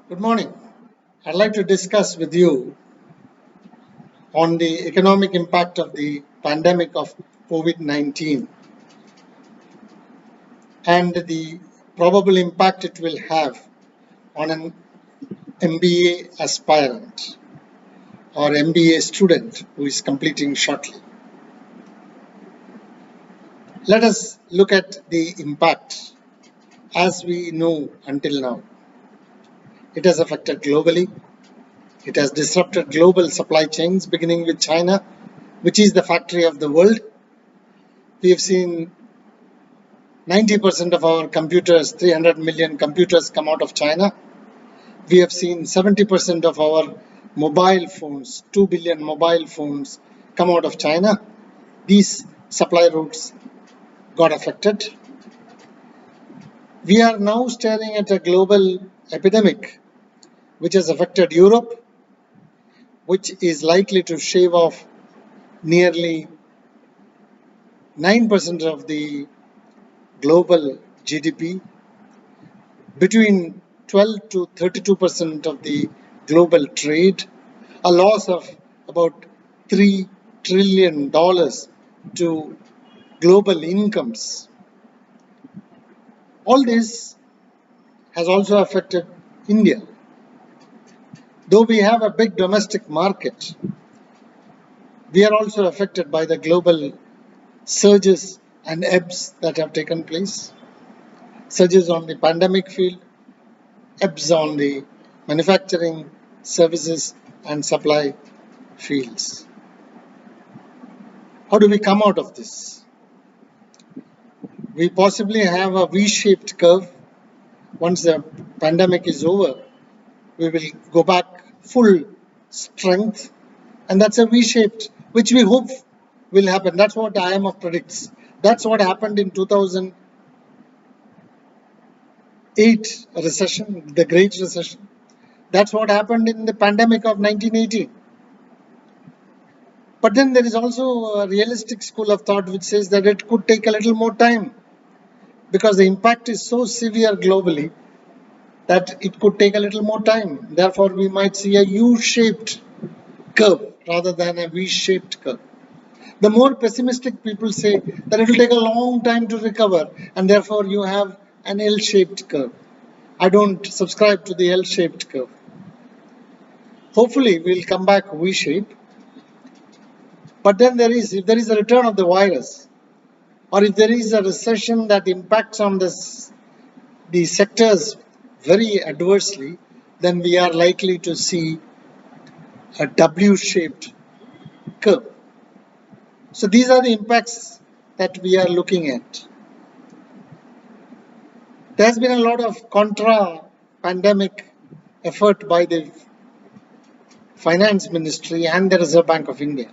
Good morning. I'd like to discuss with you on the economic impact of the pandemic of COVID-19 and the probable impact it will have on an MBA aspirant or MBA student who is completing shortly. Let us look at the impact as we know until now. It has affected globally. It has disrupted global supply chains, beginning with China, which is the factory of the world. We have seen 90% of our computers, 300 million computers, come out of China. We have seen 70% of our mobile phones, 2 billion mobile phones, come out of China. These supply routes got affected. We are now staring at a global epidemic which has affected Europe, which is likely to shave off nearly 9% of the global GDP, between 12 to 32% of the global trade, a loss of about $3 trillion to global incomes. All this has also affected India. Though we have a big domestic market, we are also affected by the global surges and ebbs that have taken place. Surges on the pandemic field, ebbs on the manufacturing, services, and supply fields. How do we come out of this? We possibly have a V-shaped curve. Once the pandemic is over, we will go back full strength, and that's a V-shaped, which we hope will happen. That's what IMF predicts. That's what happened in 2008 recession, the Great Recession. That's what happened in the pandemic of 1980. But then there is also a realistic school of thought which says that it could take a little more time because the impact is so severe globally that it could take a little more time. Therefore, we might see a U-shaped curve rather than a V-shaped curve. The more pessimistic people say that it will take a long time to recover, and therefore you have an L-shaped curve. I don't subscribe to the L-shaped curve. Hopefully, we'll come back V-shape. But then if there is a return of the virus, or if there is a recession that impacts on the sectors very adversely, then we are likely to see a W-shaped curve. So these are the impacts that we are looking at. There has been a lot of contra-pandemic effort by the Finance Ministry and the Reserve Bank of India.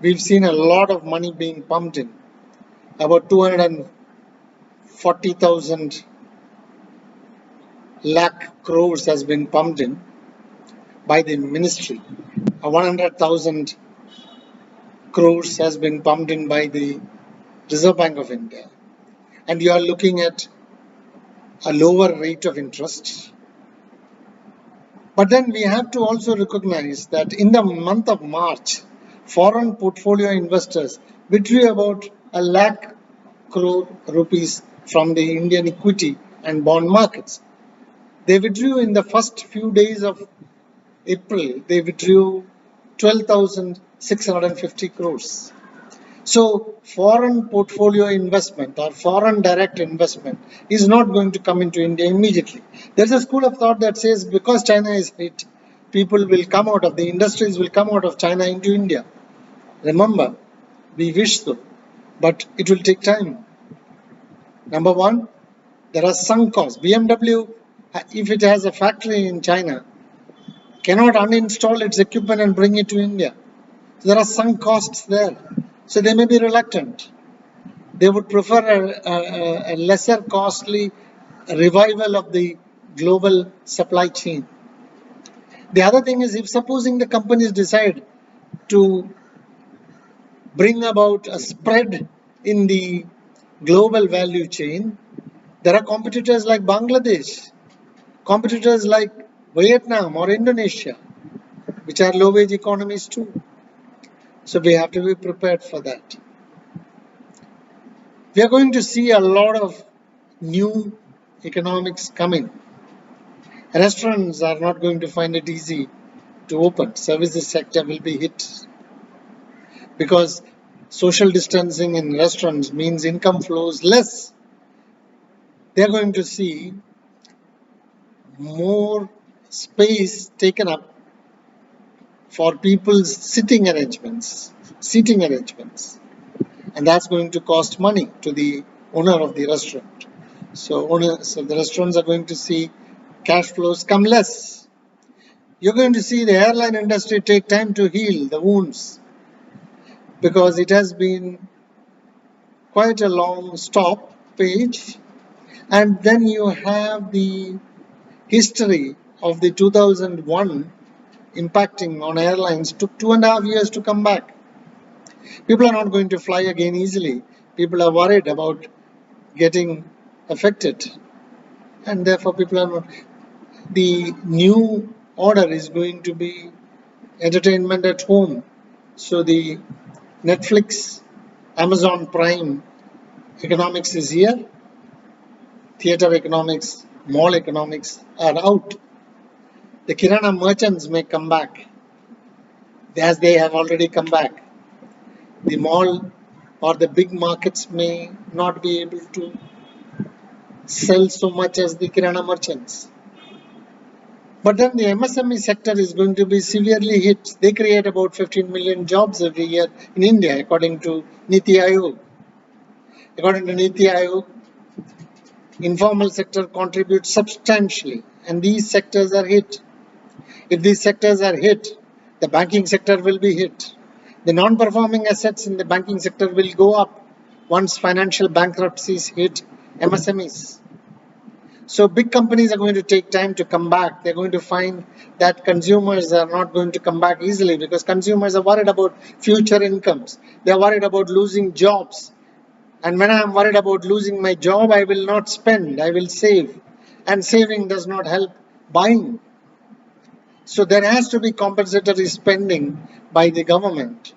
We've seen a lot of money being pumped in. About 240,000 lakh crores has been pumped in by the ministry. 100,000 crores has been pumped in by the Reserve Bank of India. And you are looking at a lower rate of interest. But then we have to also recognize that in the month of March, foreign portfolio investors withdrew about 1 lakh crore rupees from the Indian equity and bond markets. They withdrew in the first few days of April, they withdrew 12,650 crores. So foreign portfolio investment or foreign direct investment is not going to come into India immediately. There's a school of thought that says because China is hit, people will come out of the industries will come out of China into India. Remember, we wish so, but it will take time. Number one, there are sunk costs. BMW, if it has a factory in China, cannot uninstall its equipment and bring it to India. So there are sunk costs there. So they may be reluctant. They would prefer a lesser costly revival of the global supply chain. The other thing is, if supposing the companies decide to bring about a spread in the global value chain, there are competitors like Bangladesh, competitors like Vietnam or Indonesia, which are low-wage economies too. So we have to be prepared for that. We are going to see a lot of new economics coming. Restaurants are not going to find it easy to open. Services sector will be hit because social distancing in restaurants means income flows less. They are going to see more space taken up for people's seating arrangements, and that's going to cost money to the owner of the restaurant. So the restaurants are going to see cash flows come less. You're going to see the airline industry take time to heal the wounds because it has been quite a long stop page. And then you have the history of the 2001 impacting on airlines. Took 2.5 years to come back. People are not going to fly again easily. People are worried about getting affected, and therefore people are not. The new order is going to be entertainment at home. So the Netflix, Amazon Prime economics is here. Theater economics, mall economics are out. The Kirana merchants may come back as they have already come back. The mall or the big markets may not be able to sell so much as the Kirana merchants. But then the MSME sector is going to be severely hit. They create about 15 million jobs every year in India, according to Niti Aayog. According to Niti Aayog, informal sector contributes substantially, and these sectors are hit. If these sectors are hit, the banking sector will be hit. The non-performing assets in the banking sector will go up once financial bankruptcies hit MSMEs. So big companies are going to take time to come back. They're going to find that consumers are not going to come back easily because consumers are worried about future incomes. They're worried about losing jobs. And when I'm worried about losing my job, I will not spend, I will save. And saving does not help buying. So there has to be compensatory spending by the government,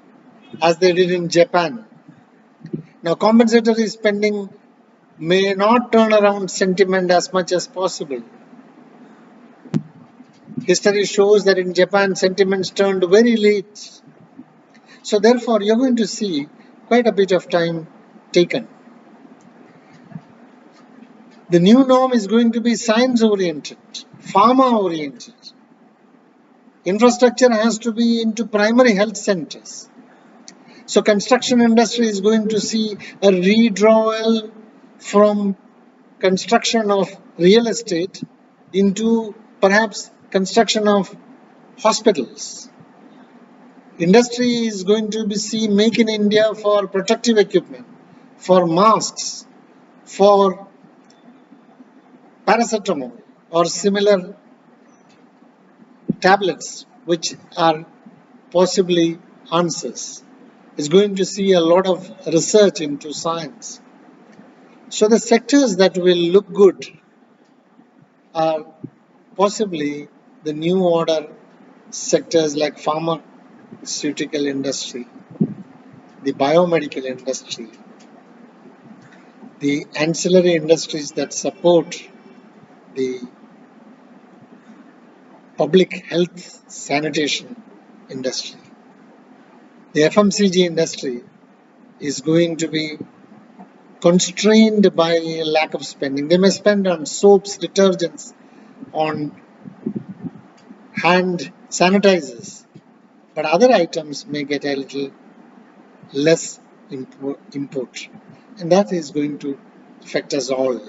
as they did in Japan. Now, compensatory spending may not turn around sentiment as much as possible. History shows that in Japan, sentiments turned very late. So therefore, you're going to see quite a bit of time taken. The new norm is going to be science-oriented, pharma-oriented. Infrastructure has to be into primary health centers. So construction industry is going to see a redrawal from construction of real estate into perhaps construction of hospitals. Industry is going to be see make in India for protective equipment, for masks, for paracetamol or similar tablets, which are possibly answers. Is going to see a lot of research into science. So the sectors that will look good are possibly the new order sectors like pharmaceutical industry, the biomedical industry, the ancillary industries that support the public health sanitation industry. The FMCG industry is going to be constrained by a lack of spending. They may spend on soaps, detergents, on hand sanitizers, but other items may get a little less import, and that is going to affect us all.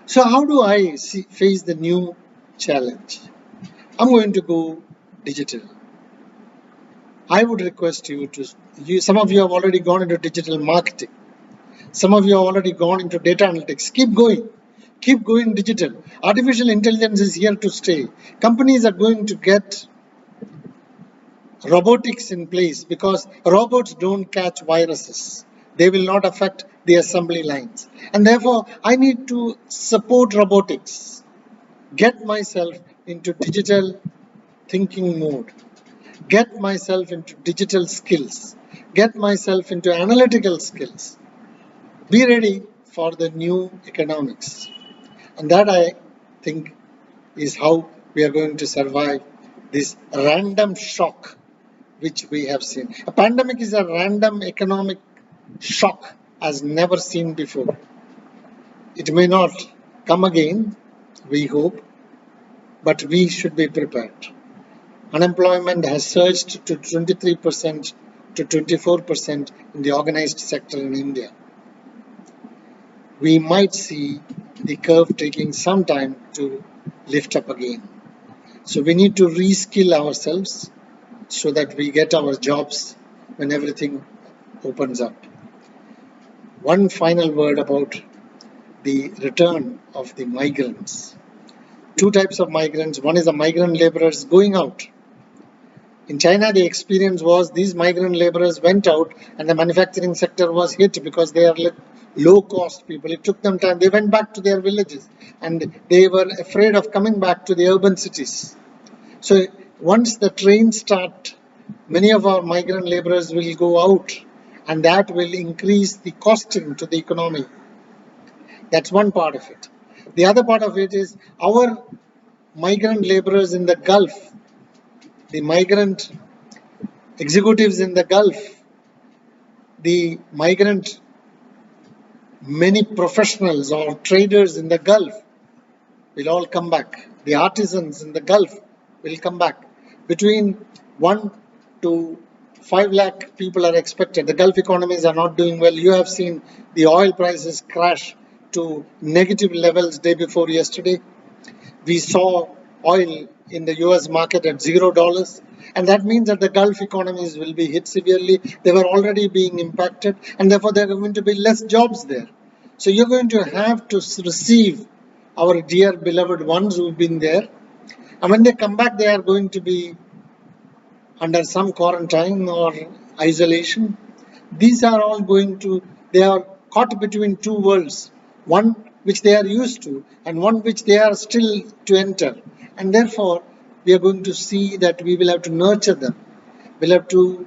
So how do I face the new challenge? I'm going to go digital. I would request some of you have already gone into digital marketing. Some of you have already gone into data analytics. Keep going. Keep going digital. Artificial intelligence is here to stay. Companies are going to get robotics in place because robots don't catch viruses. They will not affect the assembly lines. And therefore, I need to support robotics. get myself into digital thinking mode, get myself into digital skills, get myself into analytical skills. Be ready for the new economics. And that I think is how we are going to survive this random shock which we have seen. A pandemic is a random economic shock as never seen before. It may not come again, we hope, but we should be prepared. Unemployment has surged to 23% to 24% in the organized sector in India. We might see the curve taking some time to lift up again. So we need to reskill ourselves so that we get our jobs when everything opens up. One final word about the return of the migrants. Two types of migrants. One is the migrant laborers going out. In China, the experience was these migrant laborers went out and the manufacturing sector was hit because they are low cost people. It took them time. They went back to their villages and they were afraid of coming back to the urban cities. So once the trains start, many of our migrant laborers will go out and that will increase the costing to the economy. That's one part of it. The other part of it is our migrant laborers in the Gulf, the migrant executives in the Gulf, the migrant many professionals or traders in the Gulf will all come back. The artisans in the Gulf will come back. Between 1 to 5 lakh people are expected. The Gulf economies are not doing well. You have seen the oil prices crash to negative levels day before yesterday. We saw oil in the US market at $0. And that means that the Gulf economies will be hit severely. They were already being impacted, and therefore there are going to be less jobs there. So you're going to have to receive our dear beloved ones who've been there. And when they come back, they are going to be under some quarantine or isolation. These are all going to, they are caught between two worlds, one which they are used to and one which they are still to enter. And therefore, we are going to see that we will have to nurture them. We'll have to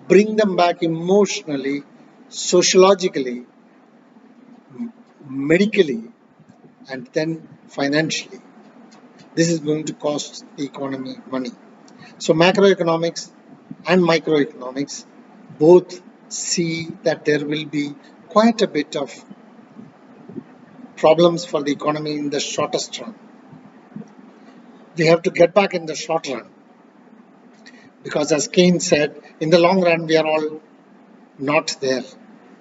bring them back emotionally, sociologically, medically, and then financially. This is going to cost the economy money. So macroeconomics and microeconomics both see that there will be quite a bit of problems for the economy in the shortest run. We have to get back in the short run because, as Keynes said, in the long run we are all not there.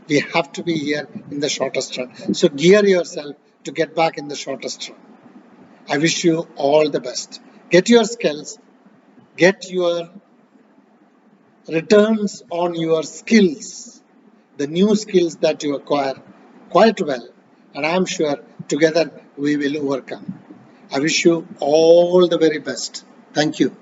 We have to be here in the shortest run. So gear yourself to get back in the shortest run. I wish you all the best. Get your skills, get your returns on your skills, the new skills that you acquire quite well, and I'm sure together we will overcome. I wish you all the very best. Thank you.